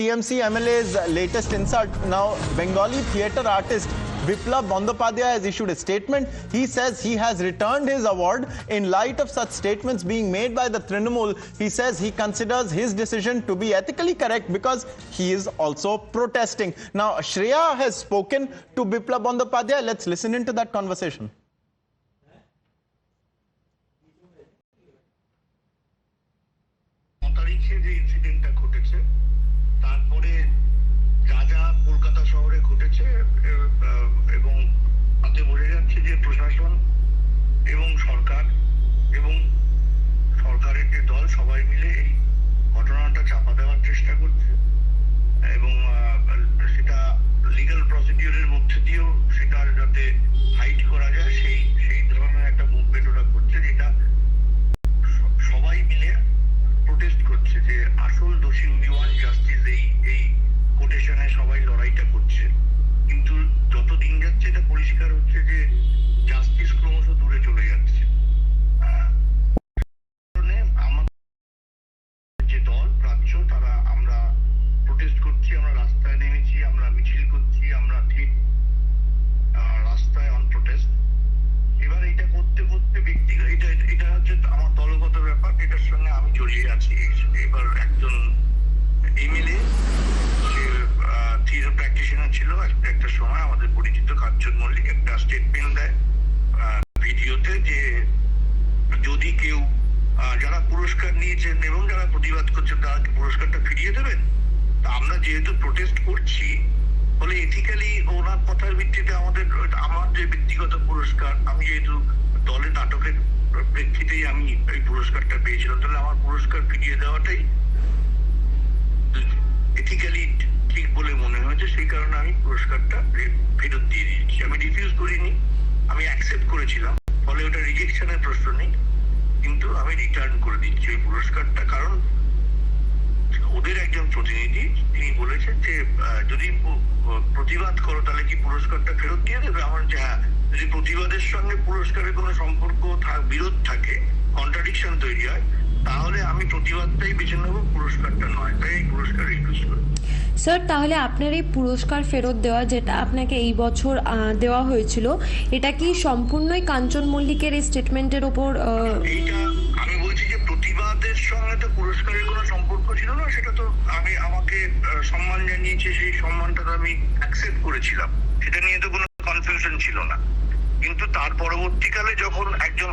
TMC MLA's latest insult. Now, Bengali theatre artist Biplab Bandyopadhyay has issued a statement. He says he has returned his award in light of such statements being made by the Trainee. He says he considers his decision to be ethically correct because he is also protesting. Now, Shreya has spoken to Biplab Bandyopadhyay. Let's listen into that conversation. তারপরে যা যা কলকাতা শহরে ঘটেছে এবং তাতে বোঝা যাচ্ছে যে প্রশাসন এবং সরকার এবং সরকারের যে দল সবাই মিলে এই ঘটনাটা চাপা দেওয়ার চেষ্টা করছে এবং সেটা লিগ্যাল প্রসিডিউরের মধ্যে দিয়েও সেটা যাতে হাইড করা যায় সেই ধরনের একটা মুভমেন্ট ওরা করছে, যেটা সবাই মিলে প্রোটেস্ট করছে যে আসল দোষী উনি ওয়ান জাস্টিস এই কোটেশনে সবাই লড়াইটা করছে। কিন্তু যত দিন যাচ্ছে এটা পরিষ্কার হচ্ছে যে জাস্টিস ক্রমশ দূরে চলে যাচ্ছে। আমাদের যে দল রাজ্য তারা আমরা প্রোটেস্ট করছি, আমরা রাস্তায় নেমেছি, আমরা মিছিল করছি, আমরা ঠিক রাস্তায় অন প্রোটেস্ট। এবার এটা করতে করতে ব্যক্তিগত এটা হচ্ছে আমার দলগত ব্যাপার, এটার সঙ্গে আমি জড়িয়ে আছি। এবার একজন এমএলএ সে থিয়েটার প্র্যাকটিশনার ছিল একটা সময়, আমাদের পরিচিত কাঞ্চন মল্লিক একটা স্টেটমেন্ট দেয় ভিডিওতে যে যদি কেউ যারা পুরস্কার নিয়েছেন এবং যারা প্রতিবাদ করছেন তারা পুরস্কারটা ফিরিয়ে দেবেন। তা আমরা যেহেতু প্রোটেস্ট করছি ফলে এথিক্যালি ওনার কথার ভিত্তিতে আমার যে ব্যক্তিগত পুরস্কার, আমি যেহেতু দলের নাটকের প্রেক্ষিতেই আমি এই পুরস্কারটা পেয়েছিলাম, তাহলে আমার পুরস্কার ফিরিয়ে দেওয়াটাই এথিক্যালি ঠিক বলে মনে হয়েছে। সেই কারণে আমি পুরস্কারটা ফেরত দিয়ে দিয়েছি। আমি রিফিউজ করিনি, আমি অ্যাকসেপ্ট করেছিলাম, ফলে ওটা রিজেকশনের প্রশ্ন নেই, কিন্তু আমি রিটার্ন করে দিচ্ছি ওই পুরস্কারটা। কারণ ওদের একজন প্রতিনিধি তিনি বলেছেন যে যদি প্রতিবাদ করো তাহলে কি পুরস্কারটা ফেরত দিয়ে দেবে। আমার যে হ্যাঁ, যদি প্রতিবাদের সঙ্গে পুরস্কারের কোনো সম্পর্ক বিরোধ থাকে, কন্ট্রাডিকশন তৈরি হয়, তাহলে আমি প্রতিবাদটাই বেছে নেব, পুরস্কারটা নয়। তাই এই পুরস্কার রিফিউজ করি। স্যার, তাহলে আপনার এই পুরস্কার ফেরত দেওয়া যেটা আপনাকে এই বছর দেওয়া হয়েছিল, এটা কি সম্পূর্ণই কাঞ্চন মল্লিকের এই স্টেটমেন্টের ওপর? এইটা আমি বলছি যে প্রতিবাদের সঙ্গে তো পুরস্কারের কোনো সম্পর্ক ছিল না, সেটা তো আমাকে সম্মান জানিয়েছে, সেই সম্মানটা তো আমি অ্যাকসেপ্ট করেছিলাম, সেটা নিয়ে তো কোনো কনফিউশন ছিল না। কিন্তু তার পরবর্তীকালে যখন একজন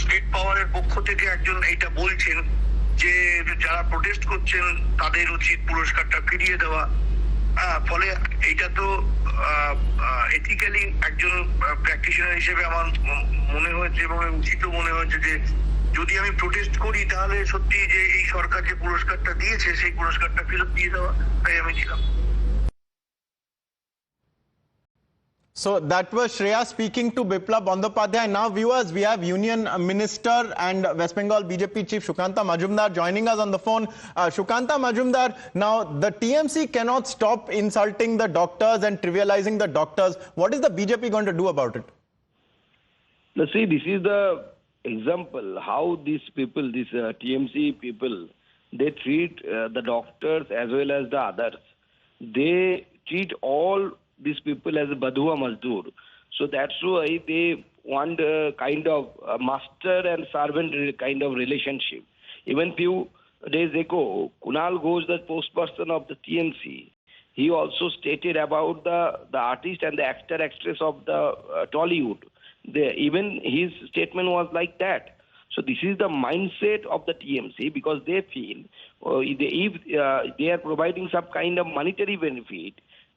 স্টেট পাওয়ারের পক্ষ থেকে একজন এইটা বলছেন যে যারা প্রোটেস্ট করছেন তাদের উচিত পুরস্কারটা ফিরিয়ে দেওয়া, ফলে এইটা তো এথিক্যালি একজন প্র্যাকটিশনার হিসেবে আমার মনে হয়েছে এবং উচিত মনে হয়েছে যে যদি আমি প্রোটেস্ট করি তাহলে সত্যি যে এই সরকার যে পুরস্কারটা দিয়েছে সেই পুরস্কারটা ফেরত দিয়ে দেওয়া, তাই আমি দিলাম। So that was Shreya speaking to Biplab Bandyopadhyay. Now viewers, we have Union Minister and West Bengal BJP Chief Shukanta Majumdar joining us on the phone. Shukanta Majumdar, now the TMC cannot stop insulting the doctors and trivializing the doctors. What is the BJP going to do about it? Now see, this is the example how these people, these TMC people, they treat the doctors as well as the others. They treat all these people as a badhua mazdoor. So that's why they want a kind of a master and servant kind of relationship. Even few days ago, Kunal Ghosh, the spokesperson of the TMC, he also stated about the artist and the actress of the Tollywood. Even his statement was like that. So this is the mindset of the TMC, because they feel if they are providing some kind of monetary benefit,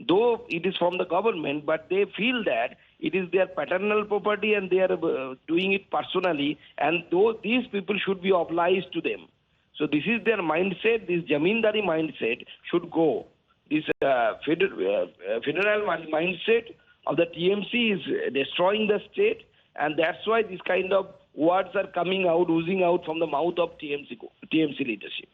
though it is from the government, but they feel that it is their paternal property and they are doing it personally, and though these people should be obliged to them. So this is their mindset. This zamindari mindset should go. This federal mindset of the TMC is destroying the state, and that's why this kind of words are coming out, oozing out from the mouth of TMC leadership.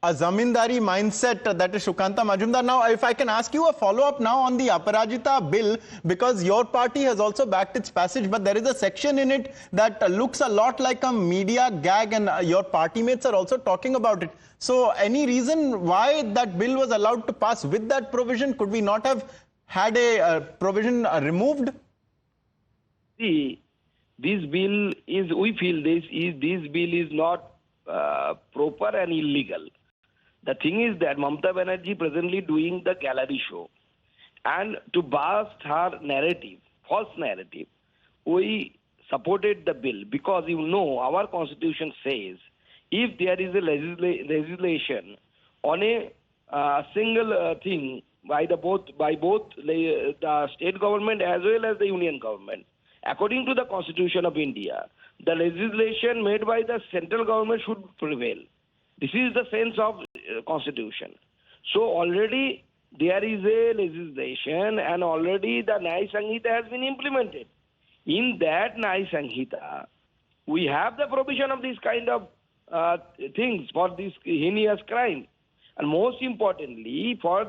a zamindari mindset, that is Shukanta Majumdar. Now, if I can ask you a follow-up now on the Aparajita bill, because your party has also backed its passage, but there is a section in it that looks a lot like a media gag, and your party mates are also talking about it. So, any reason why that bill was allowed to pass with that provision? Could we not have had a provision removed? See, this bill is, we feel this bill is not proper and illegal. The thing is that Mamata Banerjee presently doing the gallery show, and to bust her narrative, false narrative, we supported the bill because our constitution says if there is a legislation on a single thing by both the state government as well as the union government, according to the Constitution of India, the legislation made by the central government should prevail. This is the sense of Constitution. So already there is a legislation and already the Nyaya Sanhita has been implemented. In that Nyaya Sanhita, we have the provision of this kind of things for this heinous crime. And most importantly, for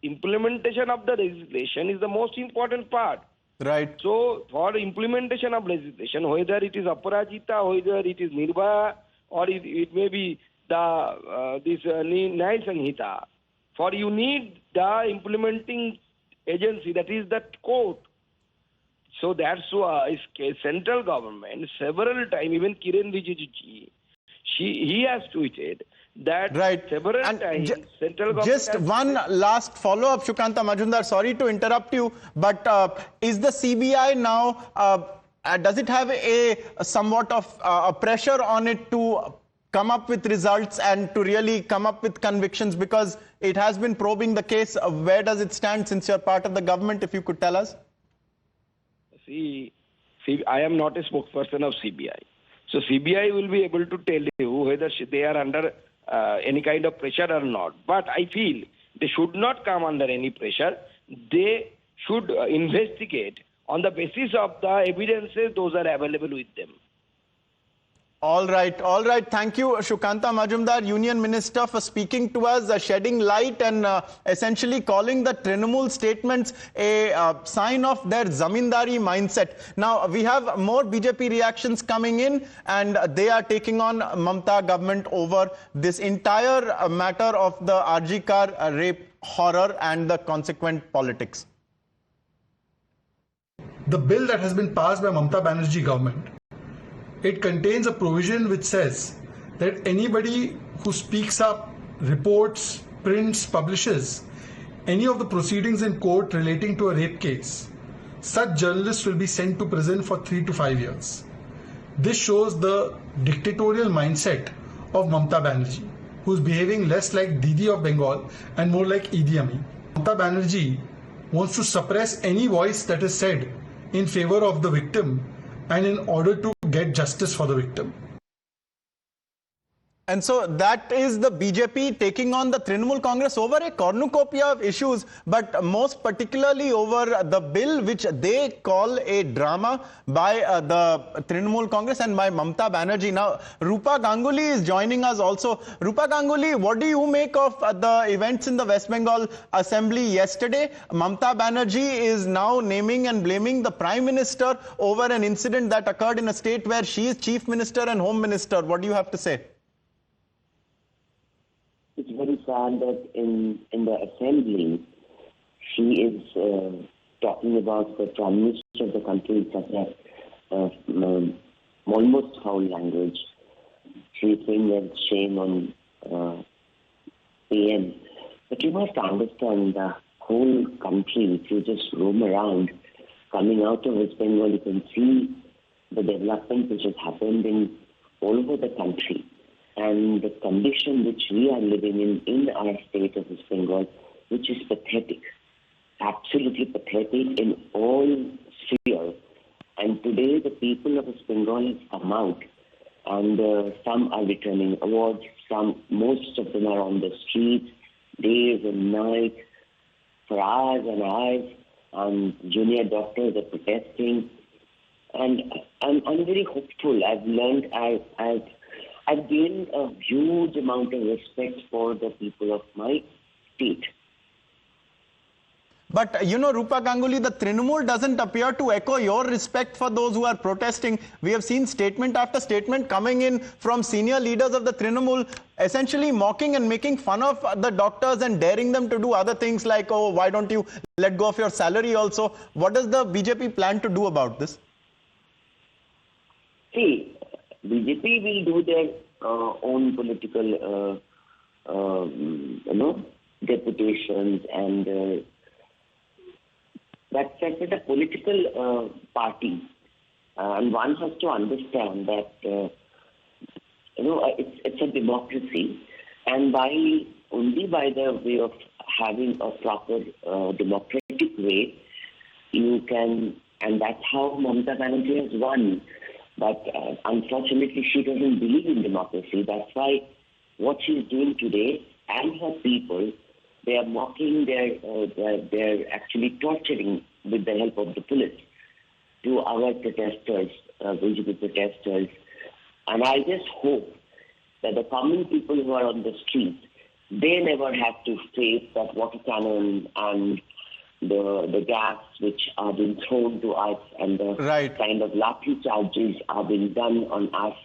implementation of the legislation is the most important part. Right. So, for implementation of legislation, whether it is Aparajita, whether it is Nirbhaya, or it may be this Nyaya Sanhita, for you need the implementing agency, that is the court. So that's why central government several times, even Kiren Rijiju, he has tweeted that several times central government. Just one last follow-up, Shukanta Majumdar. Sorry to interrupt you, but is the CBI now, does it have a somewhat of a pressure on it to come up with results and to really come up with convictions, because it has been probing the case? Where does it stand since you're part of the government, if you could tell us? See, I am not a spokesperson of CBI. So CBI will be able to tell you whether they are under any kind of pressure or not. But I feel they should not come under any pressure. They should investigate on the basis of the evidences those are available with them. All right. Thank you, Shukanta Majumdar, Union Minister, for speaking to us, shedding light and essentially calling the Trinamool statements a sign of their zamindari mindset. Now, we have more BJP reactions coming in, and they are taking on Mamata government over this entire matter of the RG Kar rape horror and the consequent politics. The bill that has been passed by Mamata Banerjee government, it contains a provision which says that anybody who speaks up, reports, prints, publishes any of the proceedings in court relating to a rape case, such journalists will be sent to prison for 3 to 5 years. This shows the dictatorial mindset of Mamata Banerjee, who is behaving less like Didi of Bengal and more like Idi Amin. Mamata Banerjee wants to suppress any voice that is said in favor of the victim and in order to get justice for the victim. And so that is the BJP taking on the Trinamool Congress over a cornucopia of issues, but most particularly over the bill which they call a drama by the Trinamool Congress and by Mamata Banerjee. Now, Rupa Ganguly is joining us also. Rupa Ganguly, what do you make of the events in the West Bengal Assembly yesterday? Mamata Banerjee is now naming and blaming the Prime Minister over an incident that occurred in a state where she is Chief Minister and Home Minister. What do you have to say? It's very sad that in the assembly, she is talking about the Prime Minister of the country in such a almost foul language. She is saying that shame on PM. But you must understand the whole country, if you just roam around, coming out of West Bengal, you can see the development which has happened in all over the country. And the condition which we are living in our state of West Bengal, which is pathetic, absolutely pathetic in all spheres. And today the people of West Bengal have come out, and some are returning awards, most of them are on the streets, days and nights, for hours and hours, and junior doctors are protesting. And I'm very hopeful. I've learned, I gained a huge amount of respect for the people of my state. But, Rupa Ganguly, the Trinamool doesn't appear to echo your respect for those who are protesting. We have seen statement after statement coming in from senior leaders of the Trinamool, essentially mocking and making fun of the doctors and daring them to do other things like, oh, why don't you let go of your salary also? What does the BJP plan to do about this? See, BJP will do their own political, deputations, and that's a political party, and one has to understand that it's a democracy, and only by the way of having a proper democratic way you can, and that's how Mamata Banerjee has won. But unfortunately, she doesn't believe in democracy. That's why what she's doing today, and her people, they are mocking, they're actually torturing with the help of the police to our protesters, BJP protesters. And I just hope that the common people who are on the streets, they never have to face that water cannon and the gas which are being thrown to us, and the kind of lathi charges are being done on us.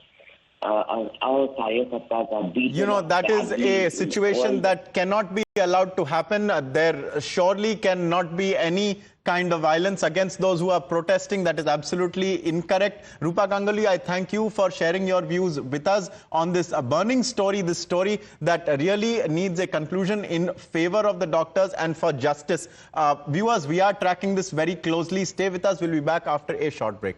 Our Karyakartas are beaten. That is a situation that cannot be allowed to happen. There surely cannot be any kind of violence against those who are protesting. That is absolutely incorrect. Rupa Ganguly, I thank you for sharing your views with us on this burning story, this story that really needs a conclusion in favor of the doctors and for justice. Viewers, we are tracking this very closely. Stay with us. We'll be back after a short break.